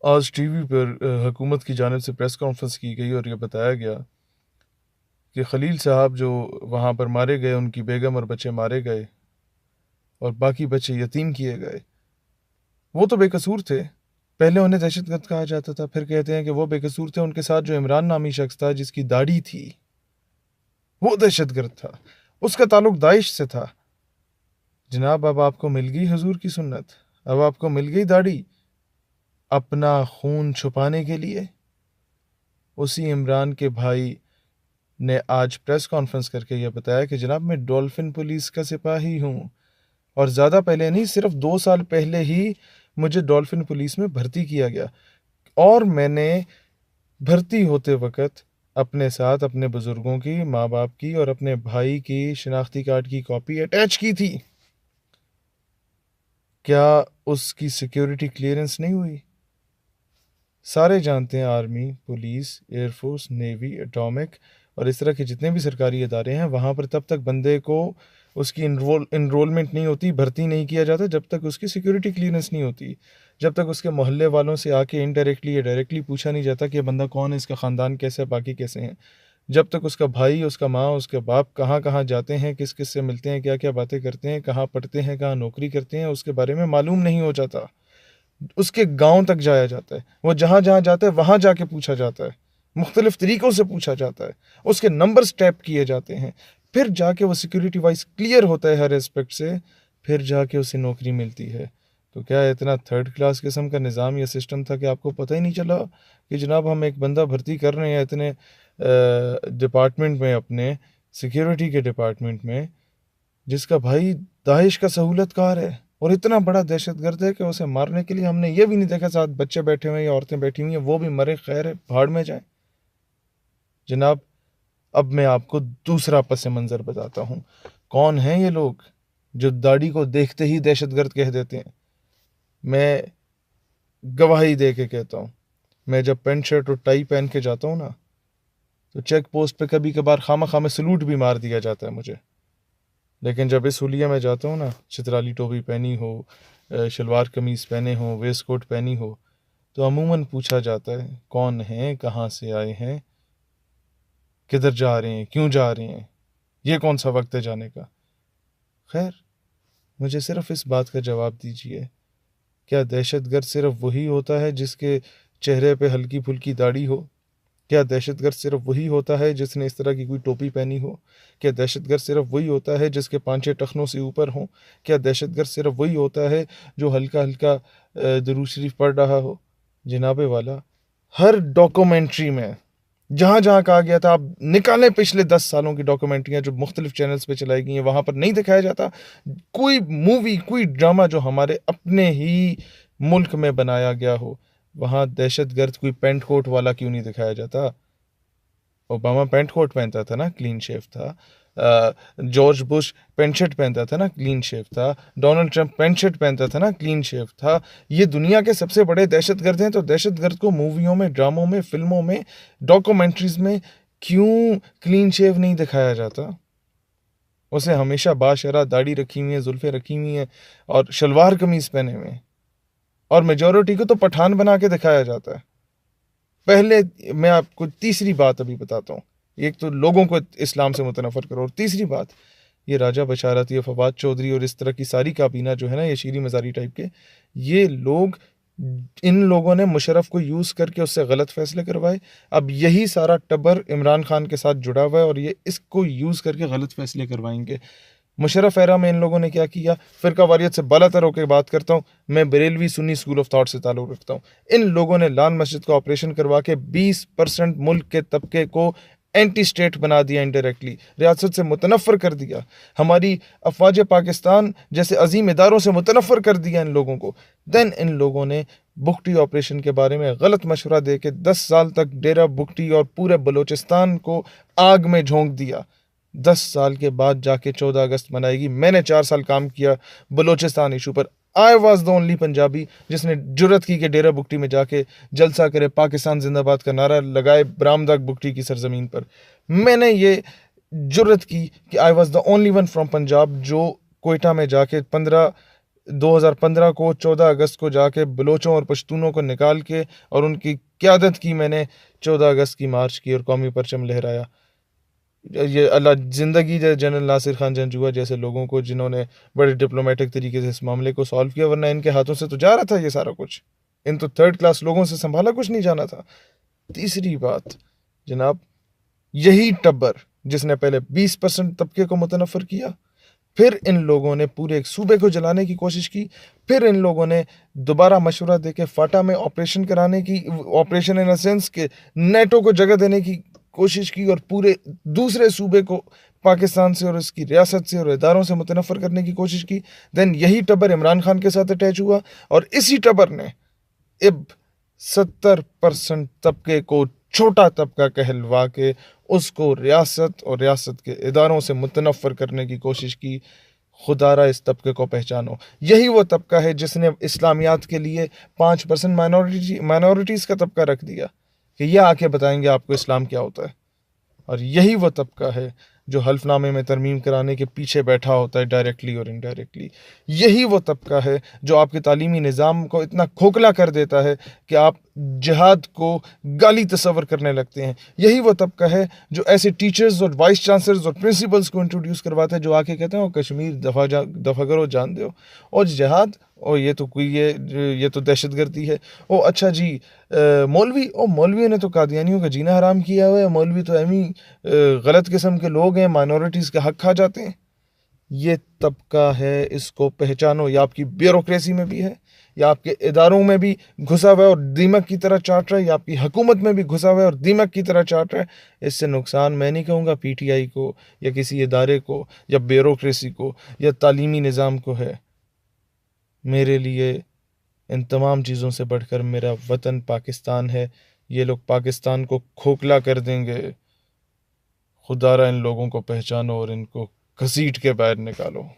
आज टीवी पर हुकूमत की जानिब से प्रेस कॉन्फ्रेंस की गई और ये बताया गया कि खलील साहब जो वहाँ पर मारे गए, उनकी बेगम और बच्चे मारे गए और बाकी बच्चे यतीम किए गए, वो तो बेकसूर थे। पहले उन्हें दहशतगर्द कहा जाता था, फिर कहते हैं कि वो बेकसूर थे। उनके साथ जो इमरान नामी शख्स था जिसकी दाढ़ी थी, वो दहशतगर्द था, उसका ताल्लुक दाइश से था। जनाब, अब आपको मिल गई हुजूर की सुन्नत, अब आपको मिल गई दाढ़ी अपना खून छुपाने के लिए। उसी इमरान के भाई ने आज प्रेस कॉन्फ्रेंस करके यह बताया कि जनाब, मैं डॉल्फिन पुलिस का सिपाही हूँ और ज़्यादा पहले नहीं, सिर्फ 2 साल पहले ही मुझे डॉल्फिन पुलिस में भर्ती किया गया और मैंने भर्ती होते वक्त अपने साथ अपने बुजुर्गों की, माँ बाप की और अपने भाई की शिनाख्ती कार्ड की कॉपी अटैच की थी। क्या उसकी सिक्योरिटी क्लियरेंस नहीं हुई? सारे जानते हैं, army, police, air force, navy, atomic और इस तरह के जितने भी सरकारी इदारे हैं, वहाँ पर तब तक बंदे को उसकी इनरोलमेंट नहीं होती, भर्ती नहीं किया जाता जब तक उसकी सिक्योरिटी क्लियरेंस नहीं होती, जब तक उसके मोहल्ले वालों से आके इनडायरेक्टली या डायरेक्टली पूछा नहीं जाता कि ये बंदा कौन है, इसका ख़ानदान कैसा है, बाकी कैसे हैं, जब तक उसका भाई, उसका माँ, उसके बाप कहाँ कहाँ जाते हैं, किस किस से मिलते हैं, क्या क्या बातें करते हैं, कहाँ पढ़ते हैं, कहाँ नौकरी करते हैं, उसके बारे में मालूम नहीं हो जाता। उसके गांव तक जाया जाता है, वो जहाँ जहाँ जाता है वहाँ जाके पूछा जाता है, मुख्तलिफ तरीक़ों से पूछा जाता है, उसके नंबर स्टैप किए जाते हैं, फिर जाके वो सिक्योरिटी वाइज क्लियर होता है हर एस्पेक्ट से, फिर जाके उसे नौकरी मिलती है। तो क्या इतना थर्ड क्लास किस्म का निज़ाम या सिस्टम था कि आपको पता ही नहीं चला कि जनाब हम एक बंदा भर्ती कर रहे हैं इतने डिपार्टमेंट में, अपने सिक्योरिटी के डिपार्टमेंट में, जिसका भाई दाइश का सहूलतकार है और इतना बड़ा दहशतगर्द है कि उसे मारने के लिए हमने ये भी नहीं देखा साथ बच्चे बैठे हुए हैं या औरतें बैठी हुई हैं, वो भी मरे, खैर है, भाड़ में जाए। जनाब, अब मैं आपको दूसरा पस मंज़र बताता हूँ। कौन हैं ये लोग जो दाढ़ी को देखते ही दहशतगर्द कह देते हैं? मैं गवाही दे के कहता हूँ, मैं जब पेंट शर्ट और टाई पहन के जाता हूँ ना, तो चेक पोस्ट पे कभी कभार खामा खामे सलूट भी मार दिया जाता है मुझे। लेकिन जब इस हुलिया में जाता हूँ ना, चित्राली टोपी पहनी हो, शलवार कमीज़ पहने हो, वेस्ट कोट पहनी हो, तो अमूमन पूछा जाता है कौन हैं, कहाँ से आए हैं, किधर जा रहे हैं, क्यों जा रहे हैं, ये कौन सा वक्त है जाने का। खैर, मुझे सिर्फ इस बात का जवाब दीजिए, क्या दहशतगर्द सिर्फ वही होता है जिसके चेहरे पे हल्की फुल्की दाढ़ी हो? क्या दहशतगर्द सिर्फ वही होता है जिसने इस तरह की कोई टोपी पहनी हो? क्या दहशतगर्द सिर्फ वही होता है जिसके पांचे टखनों से ऊपर हों? क्या दहशतगर्द सिर्फ वही होता है जो हल्का हल्का दुरूद शरीफ पढ़ रहा हो? जनाबे वाला, हर डॉक्यूमेंट्री में जहाँ जहाँ कहा गया था, आप निकालें पिछले 10 सालों की डॉक्यूमेंट्रियाँ जो मुख्तलिफ चैनल्स पे चलाई गई हैं, वहाँ पर नहीं दिखाया जाता कोई मूवी, कोई ड्रामा जो हमारे अपने ही मुल्क में बनाया गया हो, वहाँ दहशतगर्द कोई पेंट कोट वाला क्यों नहीं दिखाया जाता? ओबामा पेंट कोट पहनता था ना, क्लीन शेव था। जॉर्ज बुश पेंट शर्ट पहनता था ना, क्लीन शेव था। डोनाल्ड ट्रंप पेंट शर्ट पहनता था ना, क्लीन शेव था। ये दुनिया के सबसे बड़े दहशतगर्द हैं, तो दहशतगर्द को मूवियों में, ड्रामों में, फिल्मों में, डॉक्यूमेंट्रीज में क्यों क्लीन शेव नहीं दिखाया जाता? उसे हमेशा बाशरा दाढ़ी रखी हुई है, जुल्फे रखी हुई हैं और शलवार कमीज पहने हुए हैं, और मेजोरिटी को तो पठान बना के दिखाया जाता है। पहले मैं आपको तीसरी बात अभी बताता हूँ। एक तो लोगों को इस्लाम से मुतनफ़र करो, और तीसरी बात, ये राजा बशारत, ये फवाद चौधरी और इस तरह की सारी काबीना जो है ना, ये शीरी मज़ारी टाइप के, ये लोग, इन लोगों ने मुशर्रफ को यूज़ करके उससे गलत फ़ैसले करवाए। अब यही सारा टब्बर इमरान खान के साथ जुड़ा हुआ है और ये इसको यूज़ करके गलत फ़ैसले करवाएंगे। मुशर्रफ एरा में इन लोगों ने क्या किया? फ़िरका वारियत से बालातर होकर बात करता हूँ, मैं Barelvi Sunni school of thought से ताल्लुक़ रखता हूँ। इन लोगों ने लाल मस्जिद का ऑपरेशन करवा के 20% मुल्क के तबके को एंटी स्टेट बना दिया, इनडायरेक्टली रियासत से मुतनफ़र कर दिया, हमारी अफवाज पाकिस्तान जैसे अजीम इदारों से मुतनफ़र कर दिया इन लोगों को। देन इन लोगों ने बुकटी ऑपरेशन के बारे में गलत मशवरा दे के 10 साल तक डेरा बुकटी और पूरे बलोचिस्तान को आग में झोंक दिया। 10 साल के बाद जाके 14 अगस्त मनाएगी। मैंने 4 साल काम किया बलोचिस्तान इशू पर। I was the only Punjabi जिसने जुर्रत की कि डेरा बुकटी में जाके जलसा करे, पाकिस्तान जिंदाबाद का नारा लगाए बरामदा बुकटी की सरजमीन पर। मैंने ये जुर्रत की कि I was the only one from Punjab जो कोयटा में जाके 15 2015 को 14 अगस्त को जाके बलोचों और पश्तूनों को निकाल के और उनकी क़यादत की मैंने 14 अगस्त की मार्च की और कौमी परचम लहराया। ये अल्लाह ज़िंदगी दे जनरल नासिर खान जंजुआ जैसे लोगों को, जिन्होंने बड़े डिप्लोमेटिक तरीके से इस मामले को सॉल्व किया, वरना इनके हाथों से तो जा रहा था ये सारा कुछ। इन तो थर्ड क्लास लोगों से संभाला कुछ नहीं जाना था। तीसरी बात जनाब, यही टब्बर जिसने पहले 20% तबके को मुतनफ़र किया, फिर इन लोगों ने पूरे एक सूबे को जलाने की कोशिश की, फिर इन लोगों ने दोबारा मशवरा देके फाटा में ऑपरेशन कराने की, ऑपरेशन इन द सेंस के नेटो को जगह देने की कोशिश की और पूरे दूसरे सूबे को पाकिस्तान से और इसकी रियासत से और इदारों से मुतनफ़र करने की कोशिश की। देन यही टब्बर इमरान खान के साथ अटैच हुआ और इसी टब्बर ने अब 70% तबके को छोटा तबका कहलवा के उसको रियासत और रियासत के इदारों से मुतनफ़र करने की कोशिश की। खुदारा इस तबके को पहचानो। यही वो तबका है जिसने इस्लामियात के लिए 5% माइनॉरिटीज़ का तबका रख दिया कि ये आके बताएंगे आपको इस्लाम क्या होता है। और यही वो तबका है जो हल्फनामे में तरमीम कराने के पीछे बैठा होता है डायरेक्टली और इनडायरेक्टली। यही वो तबका है जो आपके तालीमी निज़ाम को इतना खोखला कर देता है कि आप जिहाद को गाली तस्वर करने लगते हैं। यही वो तबका है जो ऐसे टीचर्स और वाइस चांसलर्स और प्रिंसिपल्स को इंट्रोड्यूस करवाता है जो आके कहते हैं कश्मीर दफ़ा करो जान दो, और जिहाद, और ये तो कोई ये तो दहशतगर्दी है। ओ अच्छा जी, मौलवियों ने तो कादियानियों का जीना हराम किया हुआ है, मौलवी तो एमी गलत किस्म के लोग हैं, माइनॉरिटीज़ का हक खा जाते हैं। ये तबका है, इसको पहचानो। ये आपकी ब्यूरोक्रेसी में भी है, या आपके इदारों में भी घुसा हुआ है और दीमक की तरह चाट रहा है, या आपकी हुकूमत में भी घुसा हुआ है और दीमक की तरह चाट रहा है। इससे नुकसान मैं नहीं कहूँगा पीटीआई को या किसी इदारे को या ब्यूरोक्रेसी को या तालीमी निज़ाम को है। मेरे लिए इन तमाम चीज़ों से बढ़कर मेरा वतन पाकिस्तान है। ये लोग पाकिस्तान को खोखला कर देंगे। खुदारा इन लोगों को पहचानो और इनको घसीट के बाहर निकालो।